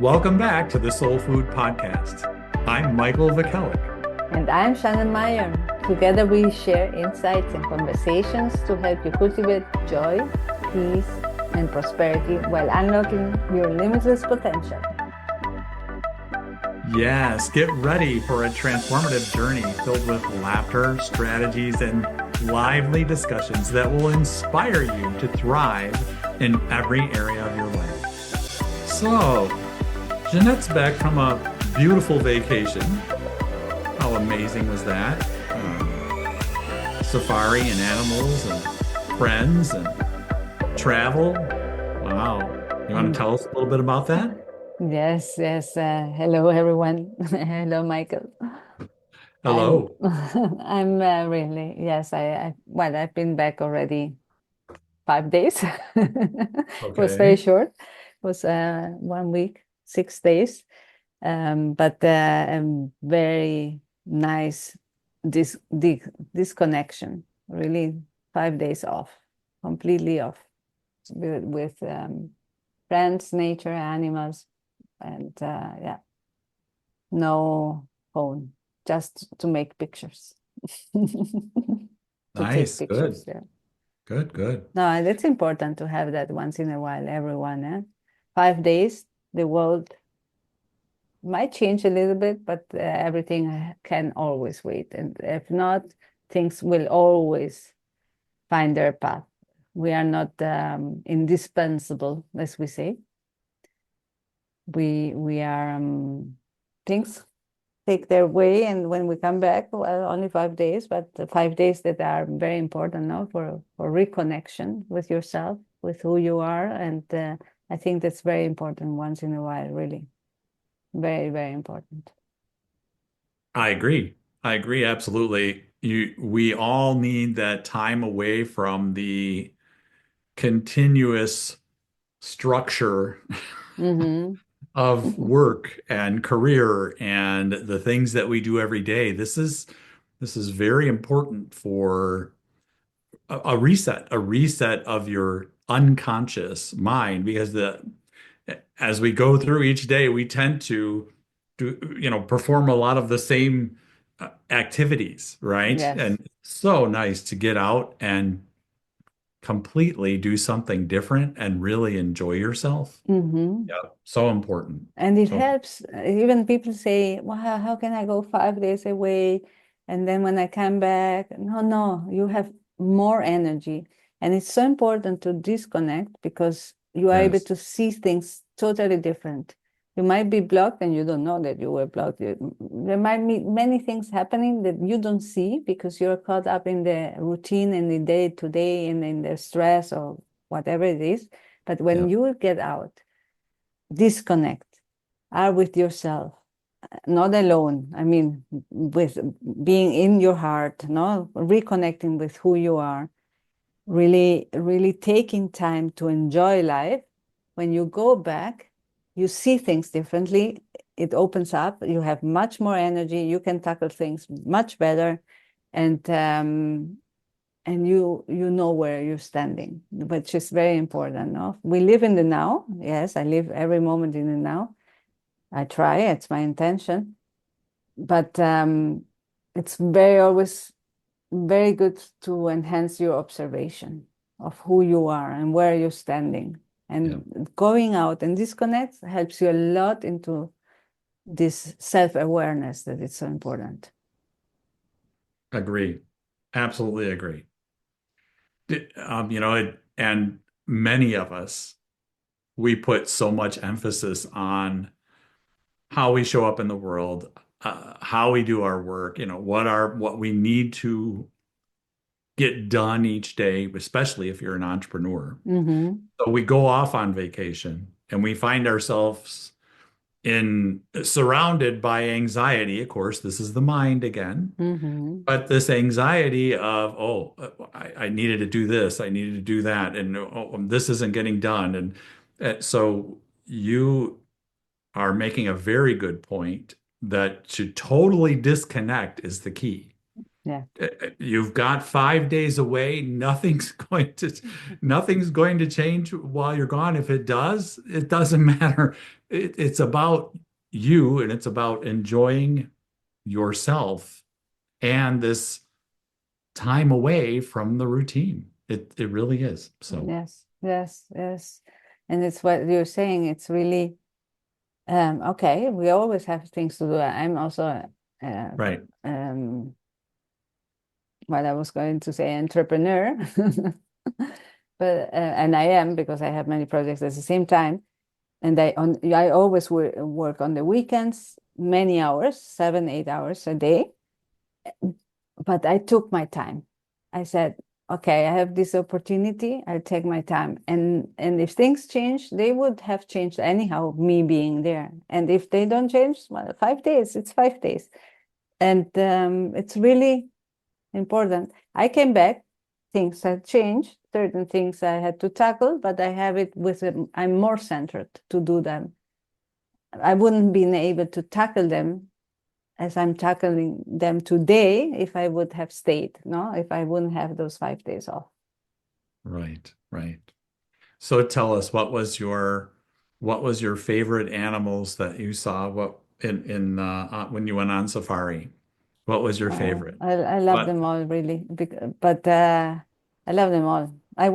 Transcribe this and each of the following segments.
Welcome back to the Soul Food Podcast. I'm Michael Vakelic. And I'm Shannon Meyer. Together we share insights and conversations to help you cultivate joy, peace, and prosperity while unlocking your limitless potential. Yes, get ready for a transformative journey filled with laughter, strategies, and lively discussions that will inspire you to thrive in every area of your life. So, Jeanette's back from a beautiful vacation. How amazing was that? Safari and animals and friends and travel. Wow. You want to tell us a little bit about that? Yes. Hello, everyone. Hello, Michael. Hello. I'm really, yes, I've been back already 5 days. It was very Okay. short. It was 1 week, 6 days. But very nice disconnection. Really, 5 days off, completely off with friends, nature, animals, and yeah, no phone, just to make pictures. To take Nice. pictures, Good. yeah. Good. No, it's important to have that once in a while, everyone. 5 days, the world might change a little bit, but everything can always wait. And if not, things will always find their path. We are not indispensable, as we say. We are things take their way, and when we come back, well, only 5 days, but the 5 days that are very important now for reconnection with yourself, with who you are, and I think that's very important once in a while, really, very, very important. I agree. I agree absolutely. We all need that time away from the continuous structure Mm-hmm. of work and career and the things that we do every day. This is very important for a reset of your unconscious mind because the as we go through each day, we tend to perform a lot of the same activities, right? Yes. And it's so nice to get out and completely do something different and really enjoy yourself. Mm-hmm. Yeah, so important. And it So helps. Even people say, well, how can I go 5 days away? And then when I come back, no, you have more energy. And it's so important to disconnect because you are able yes, to see things totally different. You might be blocked and you don't know that you were blocked. There might be many things happening that you don't see because you're caught up in the routine and the day to day and in the stress or whatever it is. But yeah, when you get out, disconnect, are with yourself, not alone. I mean, with being in your heart, no, reconnecting with who you are, really, really taking time to enjoy life. When you go back, you see things differently. It opens up. You have much more energy. You can tackle things much better, and you know where you're standing, which is very important. No, we live in the now. Yes, I live every moment in the now. I try. It's my intention, but it's very always very good to enhance your observation of who you are and where you're standing. yeah, And going out and disconnect helps you a lot into this self-awareness that is so important. agree. Absolutely agree. And many of us, we put so much emphasis on how we show up in the world, how we do our work, what we need to get done each day, especially if you're an entrepreneur. Mm-hmm. So we go off on vacation and we find ourselves in surrounded by anxiety. Of course, this is the mind again, Mm-hmm. but this anxiety of, oh, I needed to do this, I needed to do that, and this isn't getting done. And so you are making a very good point that to totally disconnect is the key. Yeah. You've got 5 days away. Nothing's going to change while you're gone. If it does, it doesn't matter. It's about you, and it's about enjoying yourself and this time away from the routine. It really is. So, Yes, yes, yes. And it's what you're saying. It's really okay. We always have things to do. I'm also right. what I was going to say, entrepreneur, but and I am because I have many projects at the same time. And I always work on the weekends, many hours, 7, 8 hours a day. But I took my time. I said, okay, I have this opportunity. I'll take my time. And if things change, they would have changed anyhow, me being there. And if they don't change, well, 5 days, it's 5 days. And it's really important. I came back, things had changed, certain things I had to tackle, but I have it with, I'm more centered to do them. I wouldn't been able to tackle them as I'm tackling them today if I would have stayed, no, if I wouldn't have those 5 days off. Right. Right. So tell us, what was your favorite animals that you saw? What in when you went on safari? What was your favorite? I love What? them all really, but I love them all. I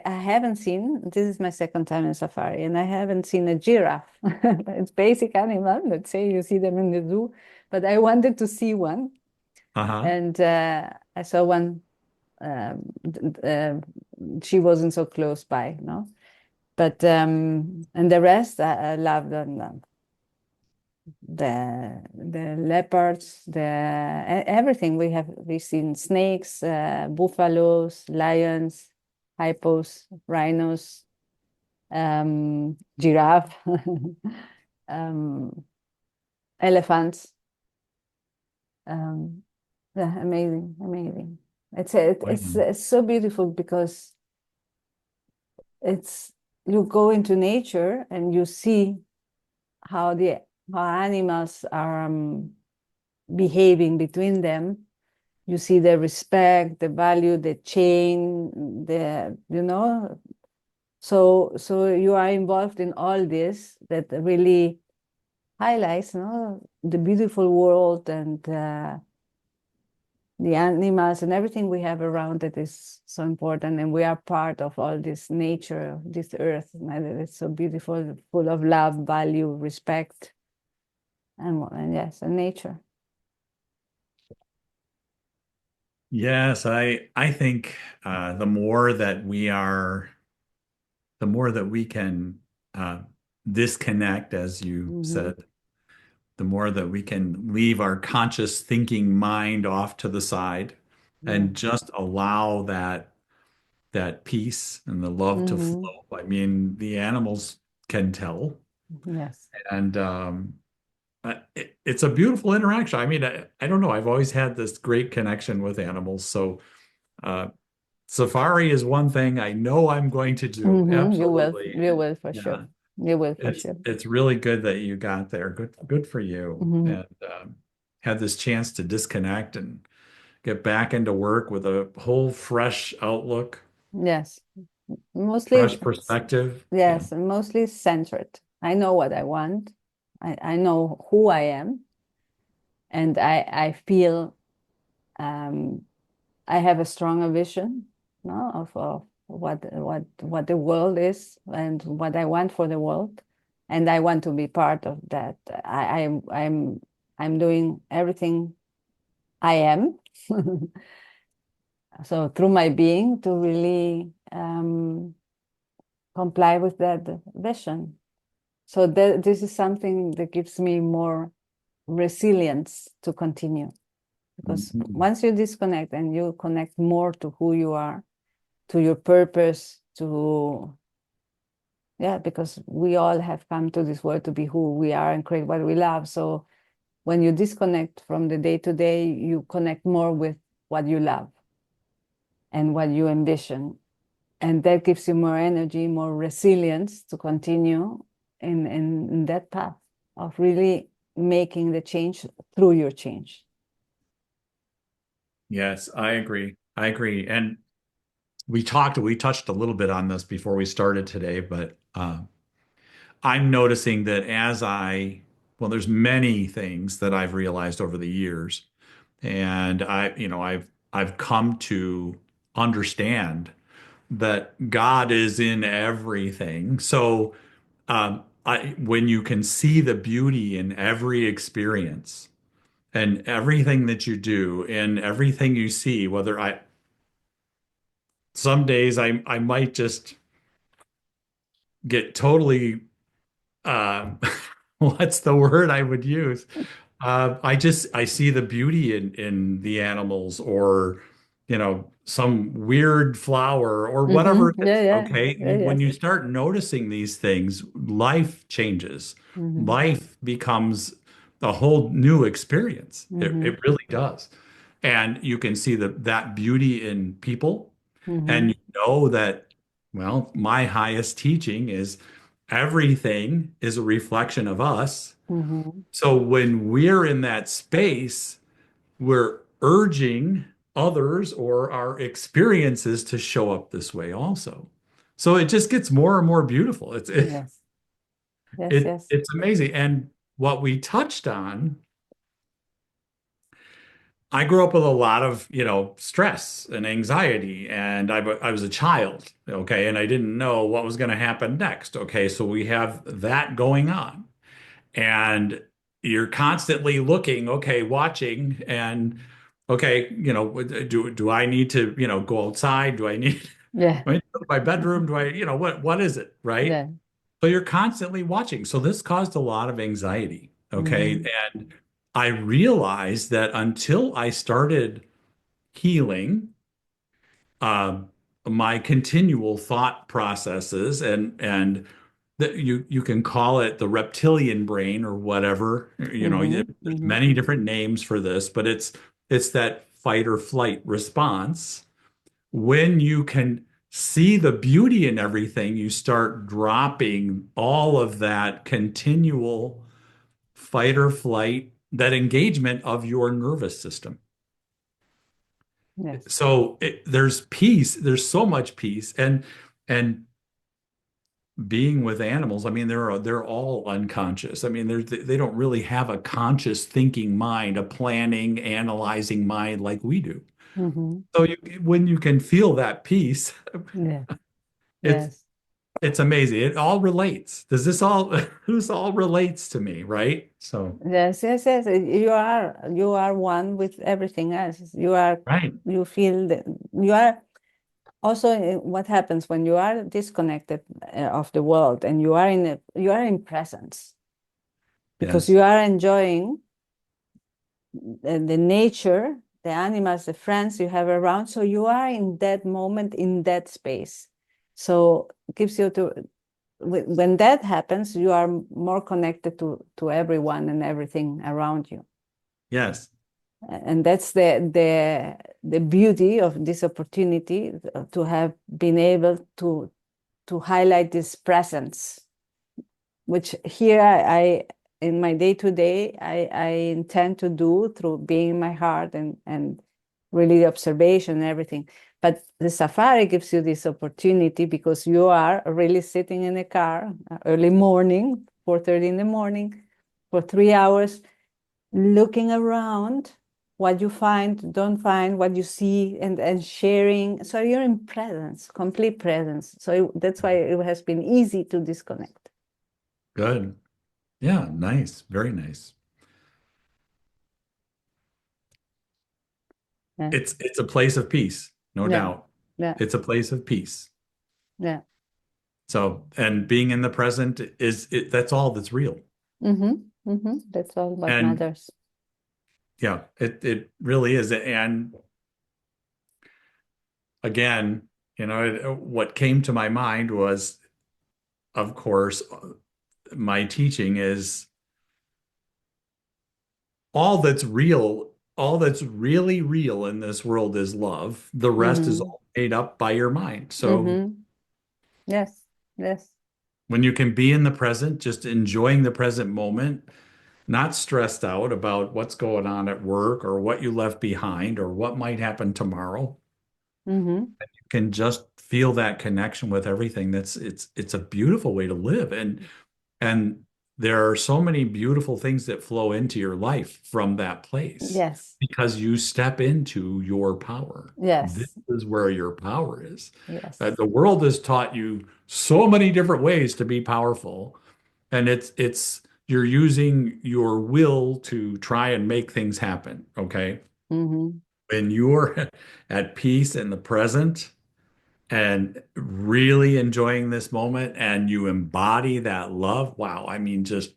haven't seen, this is my second time in safari, and I haven't seen a giraffe. It's basic animal. Let's say you see them in the zoo, but I wanted to see one. Uh-huh. And I saw one. Um, she wasn't so close by, no. But and the rest, I love them. The leopards, everything we've seen snakes, buffaloes, lions, hippos, rhinos, giraffe, um, elephants. Um, yeah, amazing, amazing. It's so beautiful because it's you go into nature and you see how the how animals are behaving between them. You see the respect, the value, the chain, so you are involved in all this that really highlights, the beautiful world and the animals and everything we have around it is so important, and we are part of all this nature, this earth, and it's so beautiful, full of love, value, respect, and yes, and nature. Yes, I think the more that we can uh, disconnect, as you Mm-hmm. said, the more that we can leave our conscious thinking mind off to the side Yeah. and just allow that peace and the love to Mm-hmm. flow. I mean, the animals can tell, Yes. and it's a beautiful interaction. I mean, I don't know. I've always had this great connection with animals. So, uh, safari is one thing I know I'm going to do. Mm-hmm. Absolutely. You will for sure. Yeah. You will for It's sure. it's really good that you got there. Good for you. Mm-hmm. And had this chance to disconnect and get back into work with a whole fresh outlook, Yes. Mostly, fresh perspective. Yeah. yes, mostly centered. I know what I want. I know who I am, and I feel um, I have a stronger vision, no, of what the world is and what I want for the world, and I want to be part of that. I'm doing everything I am, so through my being to really comply with that vision. So this is something that gives me more resilience to continue, because Mhm. once you disconnect and you connect more to who you are, to your purpose, to yeah, because we all have come to this world to be who we are and create what we love. So when you disconnect from the day to day, you connect more with what you love and what you ambition, and that gives you more energy, more resilience to continue in that path of really making the change through your change. Yes, I agree. I agree. And we touched a little bit on this before we started today, but I'm noticing that well, there's many things that I've realized over the years, and I've come to understand that God is in everything. So, when you can see the beauty in every experience and everything that you do and everything you see, some days I might just get totally um, what's the word I would use? I see the beauty in the animals, or some weird flower or whatever it Yeah, is. yeah, Okay, yeah, when yes. you start noticing these things, life changes. Mm-hmm. Life becomes a whole new experience. Mm-hmm. It really does, and you can see that beauty in people, and Mm-hmm. you know that. Well, my highest teaching is everything is a reflection of us. Mm-hmm. So when we're in that space, we're urging others or our experiences to show up this way also. So it just gets more and more beautiful. Yes, yes, yes. It's amazing. And what we touched on, I grew up with a lot of, stress and anxiety, and I was a child, okay, and I didn't know what was going to happen next. Okay, so we have that going on. And you're constantly looking, okay, watching, and okay, do I need to, go outside? Do I need, Yeah, do I need to go to my bedroom? Do I, what is it, right? yeah. So you're constantly watching. So this caused a lot of anxiety, okay? Mm-hmm. And I realized that until I started healing, um, my continual thought processes and that you can call it the reptilian brain or whatever. Mm-hmm. There's Mm-hmm. many different names for this, but it's that fight or flight response. When you can see the beauty in everything, you start dropping all of that continual fight or flight, that engagement of your nervous system. Yes. So there's peace, there's so much peace, and being with animals, I mean, they're all unconscious. I mean, they don't really have a conscious thinking mind, a planning, analyzing mind like we do. Mm-hmm. So when you can feel that peace, Yeah. it's Yes. it's amazing. It all relates. Does this all this all relates to me, right? So, Yes, yes, yes. You are one with everything else. right. You feel that you are also what happens when you are disconnected of the world and you are in presence because Yes. you are enjoying the nature, the animals, the friends you have around. So you are in that moment, in that space. So it gives you to when that happens, you are more connected to everyone and everything around you. Yes. And that's the beauty of this opportunity to have been able to highlight this presence, which here in my day to day I intend to do through being in my heart and really observation and everything. But the safari gives you this opportunity because you are really sitting in a car early morning, 4:30 in the morning, for 3 hours, looking around what you find, don't find, what you see, and sharing. So you're in presence, complete presence. So that's why it has been easy to disconnect. Good. Yeah, nice. Very nice. Yeah, It's a place of peace, no yeah, doubt. yeah, It's a place of peace. yeah. So, and being in the present that's all that's real. Mm-hmm. Mm-hmm. That's all what And matters. yeah, it really is. And again, what came to my mind was, of course, my teaching is all that's really real in this world is love. The rest is Mm-hmm. all made up by your mind. So Mm-hmm. Yes, yes. when you can be in the present, just enjoying the present moment, not stressed out about what's going on at work or what you left behind or what might happen tomorrow. Mm-hmm. You can just feel that connection with everything. It's a beautiful way to live. And there are so many beautiful things that flow into your life from that place Yes. because you step into your power. This Yes. is where your power is. Yes. The world has taught you so many different ways to be powerful, and it's you're using your will to try and make things happen, okay? Mm-hmm. When you're at peace in the present and really enjoying this moment and you embody that love, wow, I mean, just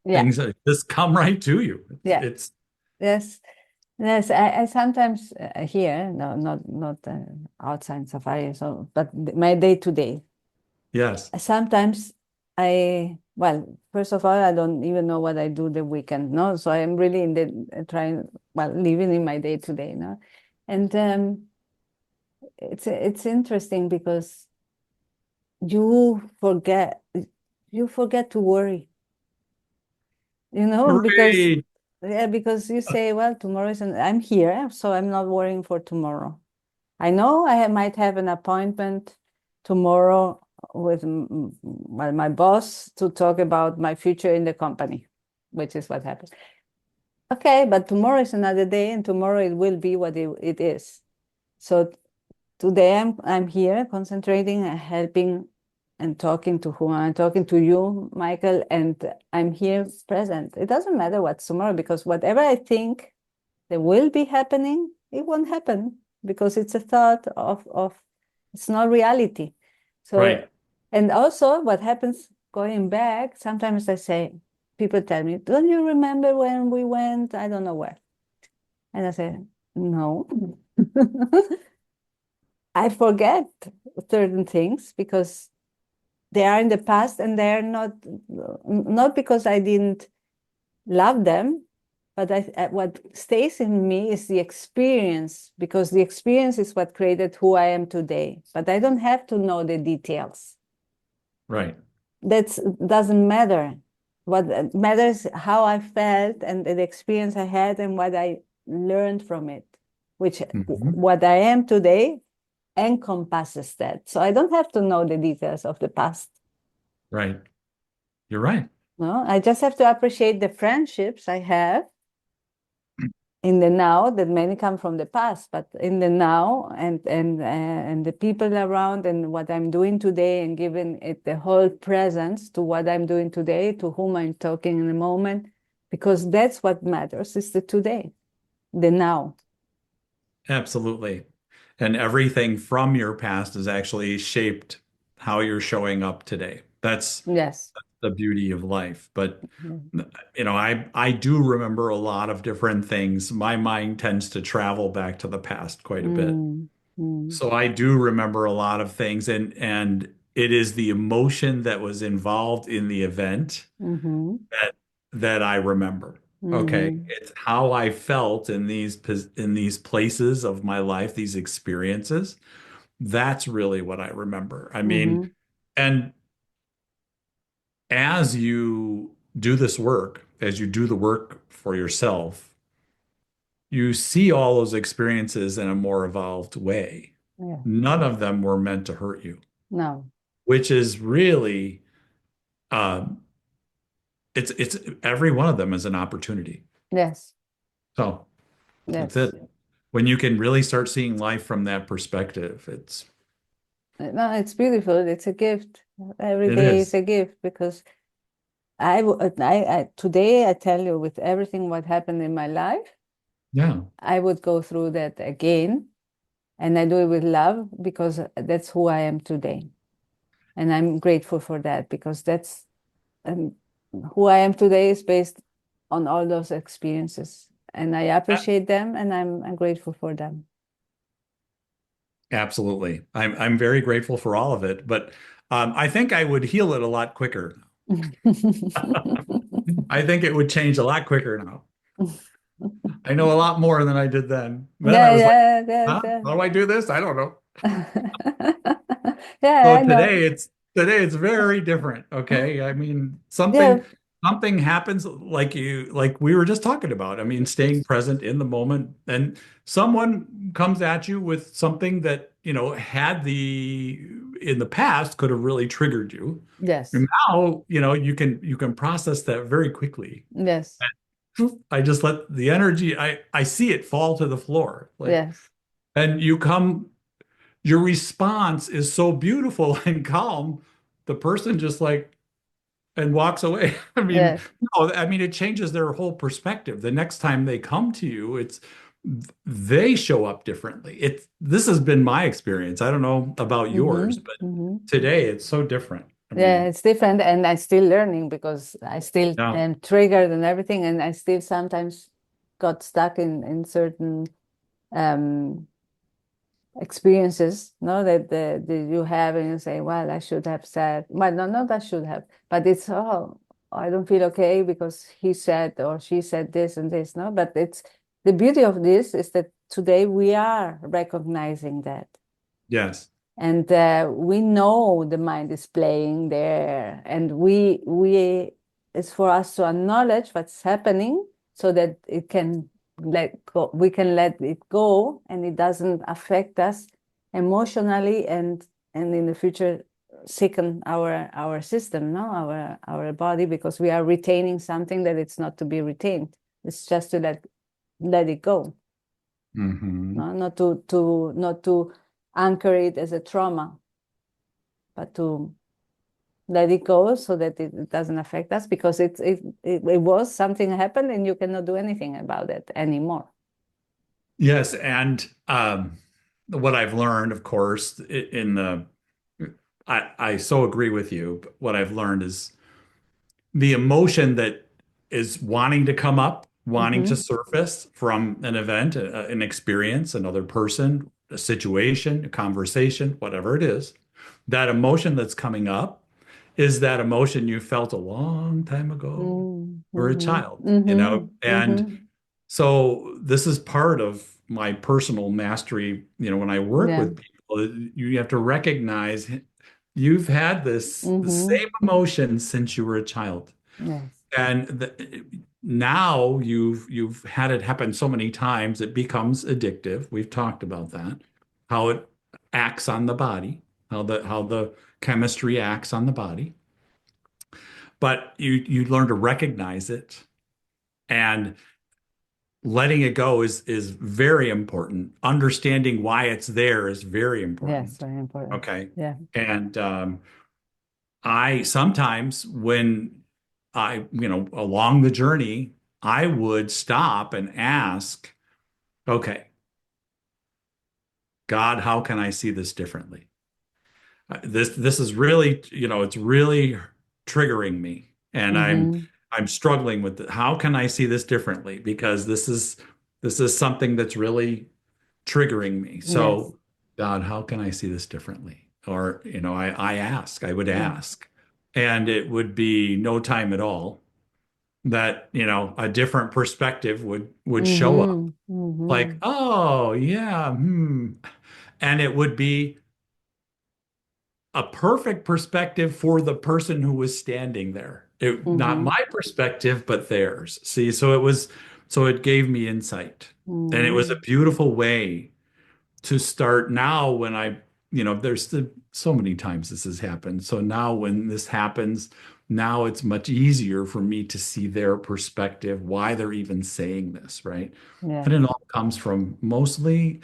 Yeah. things that just come right to you. Yeah. It's Yes. Yes. I sometimes hear, no, not outside safari, so but my day to day. yes, Sometimes well, first of all, I don't even know what I do the weekend, no? So I'm really in the trying, well, living in my day to day, no? And it's interesting because you forget you forget to worry, because great, yeah, because you say, well, tomorrow is I'm here, so I'm not worrying for tomorrow. I know might have an appointment tomorrow with well, my boss to talk about my future in the company, which is what happened. Okay, but tomorrow is another day, and tomorrow it will be what it is. So today I'm here concentrating and helping and talking to who I'm talking to you, Michael, and I'm here present. It doesn't matter what's tomorrow because whatever I think that will be happening, it won't happen because it's a thought of it's not reality. So, right. and also what happens going back, sometimes I say, people tell me, don't you remember when we went, I don't know where? And I say, no. I forget certain things because they are in the past and they're not because I didn't love them, but what stays in me is the experience because the experience is what created who I am today. But I don't have to know the details. Right. That doesn't matter. What matters how I felt and the experience I had and what I learned from it, which Mhm. what I am today encompasses that. So I don't have to know the details of the past. Right. You're right. No, I just have to appreciate the friendships I have in the now that many come from the past, but in the now and the people around and what I'm doing today and giving it the whole presence to what I'm doing today, to whom I'm talking in a moment, because that's what matters is the today, the now. Absolutely. And everything from your past has actually shaped how you're showing up today. That's Yes. the beauty of life. But I do remember a lot of different things. My mind tends to travel back to the past quite a bit. Mm, mm, So I do remember a lot of things and it is the emotion that was involved in the event mm-hmm, that that I remember. Okay, mm-hmm, it's how I felt in these places of my life, these experiences. That's really what I remember. I mean, mm-hmm. and as you do this work, as you do the work for yourself, you see all those experiences in a more evolved way. Yeah. None of them were meant to hurt you, No. which is really um, it's every one of them is an opportunity. Yes. So that's Yes. it. When you can really start seeing life from that perspective, No, it's beautiful. It's a gift. Every it day is is. a gift because today I tell you with everything what happened in my life, Yeah, I would go through that again, and I do it with love because that's who I am today, and I'm grateful for that because that's um, who I am today is based on all those experiences, and I a- appreciate them, and I'm grateful for them. absolutely. I'm very grateful for all of it, but I think I would heal it a lot quicker. I think it would change a lot quicker now. I know a lot more than I did then. Then I Yeah, was like, yeah, yeah, huh? yeah. How do I do this? I don't know. Yeah, So I know. today it's very different. Okay. I mean, Yeah, something. something happens like we were just talking about. I mean, staying present in the moment, and someone comes at you with something that, had the in the past could have really triggered you. Yes, And now, you can process that very quickly. yes, And I just let the energy, I see it fall to the floor. Like, yes, and your response is so beautiful and calm. The person just like and walks away. I mean, yes. no, I mean, it changes their whole perspective. The next time they come to you, they show up differently. This has been my experience. I don't know about Mm-hmm, yours, but mm-hmm. today it's so different. I Yeah, mean, it's different, and I'm still learning because I still yeah, am triggered and everything, and I still sometimes got stuck in certain um experiences, no, that you have, and you say, well, I should have said, well, no, not I should have, but it's, oh, I don't feel okay because he said or she said this and this, no, but it's the beauty of this is that today we are recognizing that. yes, And we know the mind is playing there, and we it's for us to acknowledge what's happening so that it can let go, we can let it go, and it doesn't affect us emotionally, and in the future sicken our system, no, our body, because we are retaining something that it's not to be retained. It's just to let it go, hmm, no, not to anchor it as a trauma, but to let it go so that it doesn't affect us, because it was something happened and you cannot do anything about it anymore. yes, and what I've learned, of course, in the I so agree with you. But what I've learned is the emotion that is wanting to come up, wanting to Mm-hmm. surface from an event, an experience, another person, a situation, a conversation, whatever it is, that emotion that's coming up is that emotion you felt a long time ago or a Mm-hmm. child, Mm-hmm. and Mm-hmm. so this is part of my personal mastery. When I work Yeah. with people, you have to recognize you've had the Mm-hmm. same emotion since you were a child. Yes. And now you've had it happen so many times, it becomes addictive. We've talked about that, how it acts on the body, how the chemistry acts on the body. But you learn to recognize it, and letting it go is very important. Understanding why it's there is very Yes, important. very important. Okay. Yeah. And I sometimes when along the journey, I would stop and ask, okay, God, how can I see this differently? This is really, it's really triggering me, and Mm-hmm. I'm struggling with it. How can I see this differently? Because this is something that's really triggering me. Yes. So, God, how can I see this differently? Or, I would Yeah. ask, and it would be no time at all that, a different perspective would show up. Mm-hmm. Mm-hmm. Like, oh, yeah, and it would be a perfect perspective for the person who was standing there. Not Mm-hmm. my perspective, but theirs. See, so it gave me insight. And it was a Mm-hmm. beautiful way to start now when there's so many times this has happened. So now when this happens, now it's much easier for me to see their perspective, why they're even saying this, right? And it Yes. all comes from mostly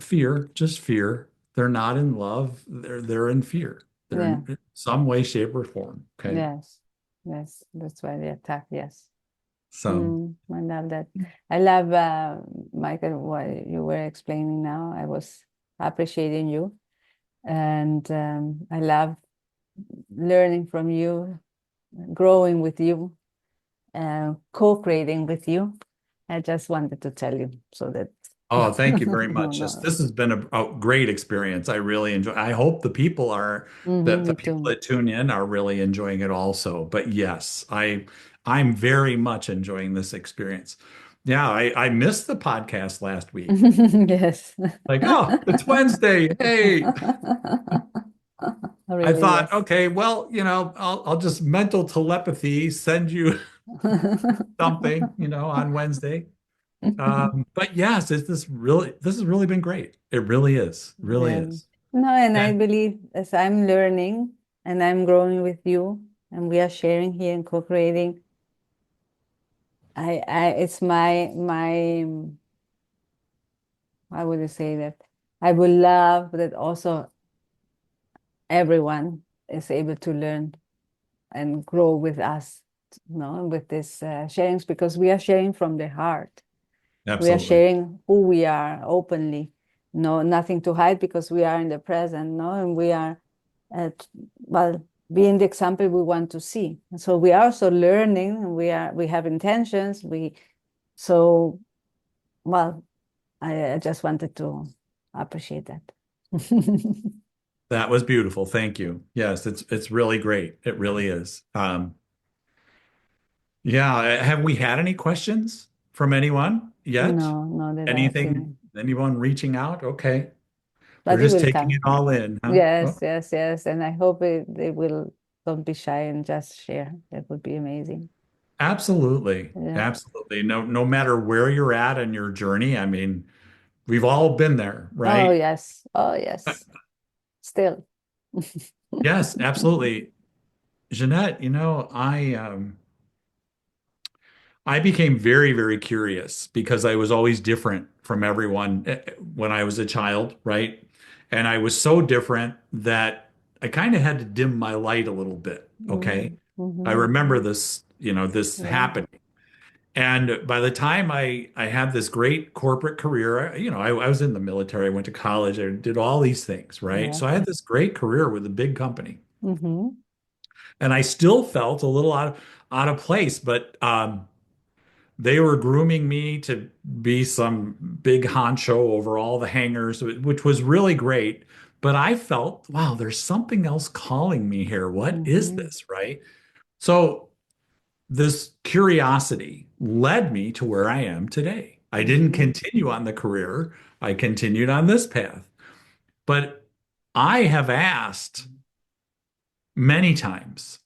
fear, just fear. They're not in love. They're in fear. They're Yeah. in some way, shape, or form. Okay. Yes. Yes. That's why they attack. Yes. So, I love that. I love, Michael, what you were explaining now. I was appreciating you. And I love learning from you, growing with you, co-creating with you. I just wanted to tell you so that oh, thank you very no, much. no. This has been a great experience. I really enjoy. I hope the Me people too. that tune in are really enjoying it also. But yes, I'm very much enjoying this experience. Yeah, I missed the podcast last week. Yes. Like, oh, it's Wednesday. Hey. I Really, thought, yes. okay, well, I'll just mental telepathy send you something, on Wednesday. But yes, this has really been great. It really is, really Yeah. is. No, and I And believe as I'm learning and I'm growing with you, and we are sharing here and co-creating, it's my, how would you say that? I would love that also everyone is able to learn and grow with us, with this sharings, because we are sharing from the heart. We are absolutely. sharing who we are openly. No, nothing to hide because we are in the present, no, and we are, well, being the example we want to see. So we are also learning. We have intentions. So well, I just wanted to appreciate that. That was beautiful. Thank you. Yes, it's really great. It really is. Yeah, have we had any questions from anyone yet? No, no, that I have Anything, seen, anyone reaching out? Okay. We're but it just will taking it come. all in, huh? Yes, Oh, yes, yes, and I hope they will don't be shy and just share. That would be amazing. absolutely. Yeah. Absolutely. No matter where you're at in your journey, I mean, we've all been there, Oh right? yes. Oh yes. Still. Yes, absolutely. Jeanette, I became very, very curious because I was always different from everyone when I was a child, right? And I was so different that I kind of had to dim my light a little bit, okay? I Mm-hmm. remember this Yeah. happening. And by the time I had this great corporate career, I was in the military, I went to college, I did all these things, right? Yeah. So I had this great career with a big company. Mm-hmm. And I still felt a little out of place, but they were grooming me to be some big honcho over all the hangars, which was really great. But I felt, wow, there's something else calling me here. What is Mm-hmm. this, right? So this curiosity led me to where I am today. I didn't Mm-hmm. continue on the career, I continued on this path. But I have asked many times,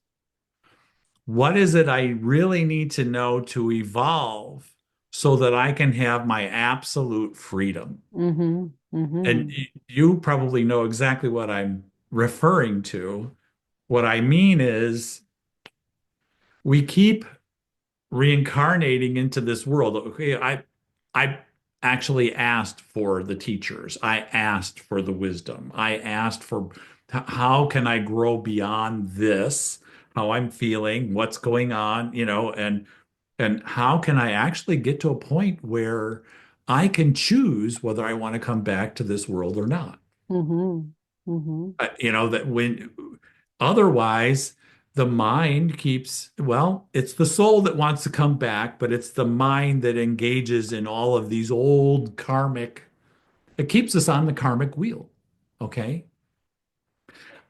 what is it I really need to know to evolve so that I can have my absolute freedom? Mm-hmm. And Mm-hmm. you probably know exactly what I'm referring to. What I mean is, we keep reincarnating into this world. Okay, I actually asked for the teachers. I asked for the wisdom. I asked for how can I grow beyond this, how I'm feeling, what's going on, and how can I actually get to a point where I can choose whether I want to come back to this world or not. Mm-hmm. Mm-hmm. That when otherwise the mind keeps, well, it's the soul that wants to come back, but it's the mind that engages in all of these old karmic, it keeps us on the karmic wheel. Okay.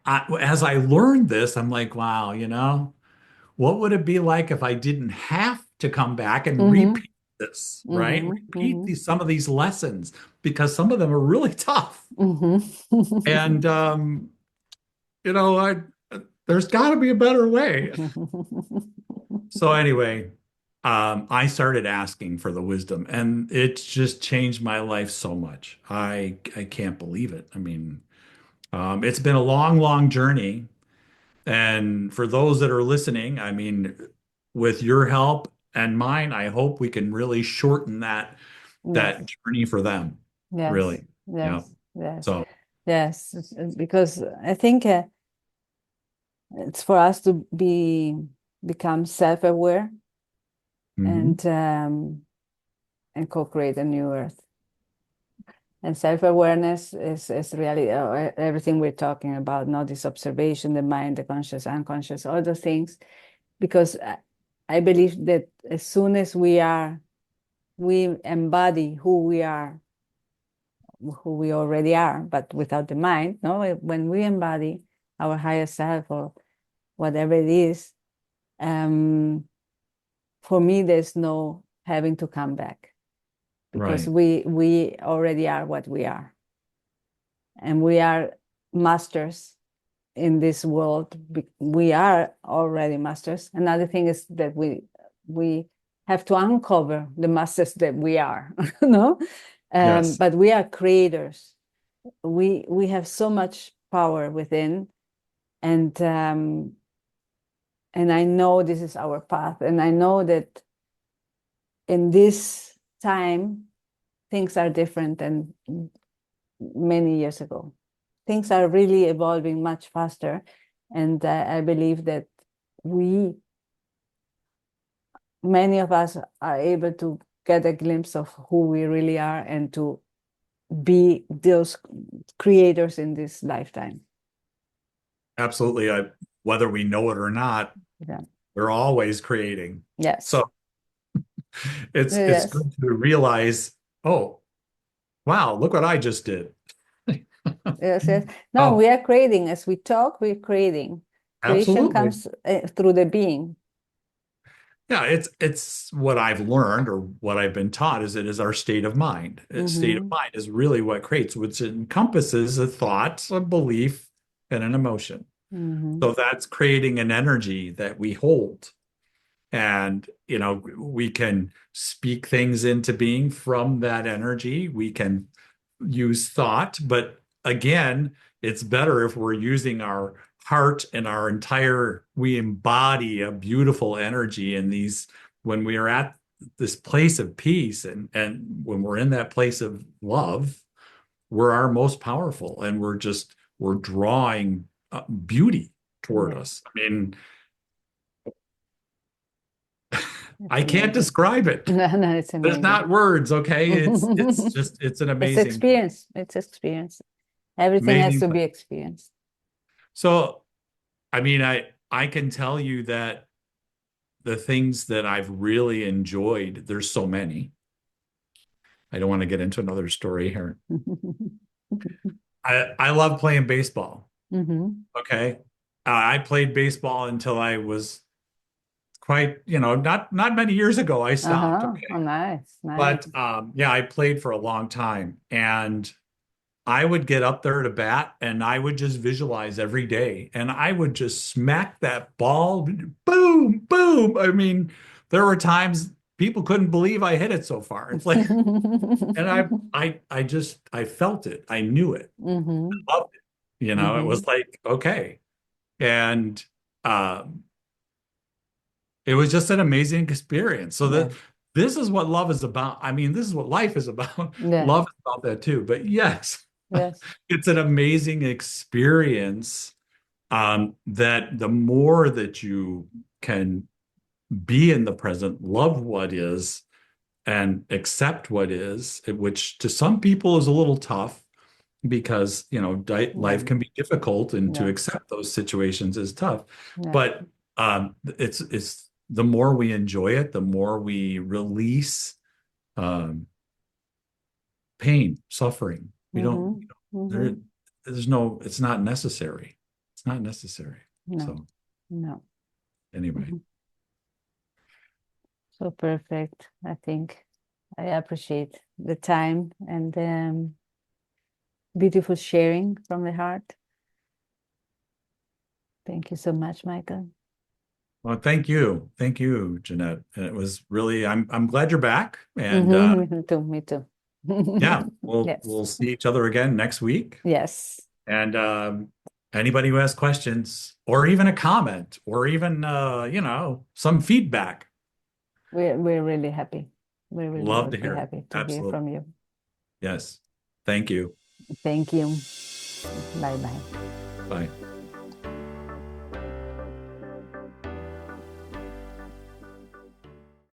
As I learned this, I'm like, wow, what would it be like if I didn't have to come back and Mm-hmm. repeat this, right? Mm-hmm. Repeat Mm-hmm. some of these lessons because some of them are really tough. Mm-hmm. And I there's got to be a better way. So anyway, I started asking for the wisdom, and it's just changed my life so much. I can't believe it. I mean, it's been a long, long journey, and for those that are listening, I mean, with your help and mine, I hope we can really shorten that Yes. journey for them. Yes. Really, yeah. Yes. Yes. So, Yes. Because I think it's for us to become self-aware mhm, and co-create a new earth. And self-awareness is really everything we're talking about, not this observation, the mind, the conscious, unconscious, all those things. Because I believe that as soon as we embody who we already are, but without the mind, no, when we embody our higher self or whatever it is, um, for me, there's no having to come back because right, we already are what we are, and we are masters in this world. We are already masters. Another thing is that we have to uncover the masters that we are, no? Yes. But we are creators. We have so much power within, and I know this is our path, and I know that in this time things are different than many years ago. Things are really evolving much faster, and I believe that many of us are able to get a glimpse of who we really are and to be those creators in this lifetime. Absolutely. Whether we know it or not, Yeah. we're always creating. Yes. So it's Yes. good to realize, oh, wow, look what I just did. Yes. Yes. No, Oh, we are creating. As we talk, we're creating. Creation absolutely. comes through the being. Yeah, it's what I've learned or what I've been taught is it is our state of mind. State of Mm-hmm. mind is really what creates, which encompasses a thought, a belief, and an emotion. Mm-hmm. So that's creating an energy that we hold. And, we can speak things into being from that energy. We can use thought, but again, it's better if we're using our heart and we embody a beautiful energy in these when we are at this place of peace and when we're in that place of love, we're our most powerful and we're drawing beauty toward Yeah. us. I mean, It's I can't amazing. describe it. No, no, it's There's amazing. not words, okay? It's an It's amazing, experience. It's experience. Everything has amazing. to be experienced. So, I mean, I can tell you that the things that I've really enjoyed, there's so many. I don't want to get into another story here. I love playing baseball. Mm-hmm. Okay. I played baseball until I was quite, not many years ago I stopped. Uh-huh. Okay. Oh, nice, nice. But yeah, I played for a long time and I would get up there to bat and I would just visualize every day and I would just smack that ball, boom, boom. I mean, there were times people couldn't believe I hit it so far. It's like, and I felt it. I knew it. Mm-hmm. I loved it. It Mm-hmm. was like, okay. And um, it was just an amazing experience. So Yeah. that this is what love is about. I mean, this is what life is about. Yeah. Love is about that too. But yes, Yes. it's an amazing experience that the more that you can be in the present, love what is, and accept what is, which to some people is a little tough because, Yeah. life can be difficult and to Yeah. accept those situations is tough. Yeah. But it's the more we enjoy it, the more we release um, pain, suffering. We don't, Mm-hmm. there, Mm-hmm. there's no, it's not necessary. It's not necessary. No. So No. anyway, Mm-hmm. So perfect. I think I appreciate the time and beautiful sharing from the heart. Thank you so much, Michael. well, thank you, Jeanette. And it was really, I'm glad you're back, and Mm-hmm. Me too. Me too. yeah, we'll Yes. we'll see each other again next week. Yes. And anybody who has questions, or even a comment, or even some feedback, We're really happy. We really love to would be hear it. happy to hear Absolutely, from you. yes. Thank you. Thank you. Bye bye. Bye.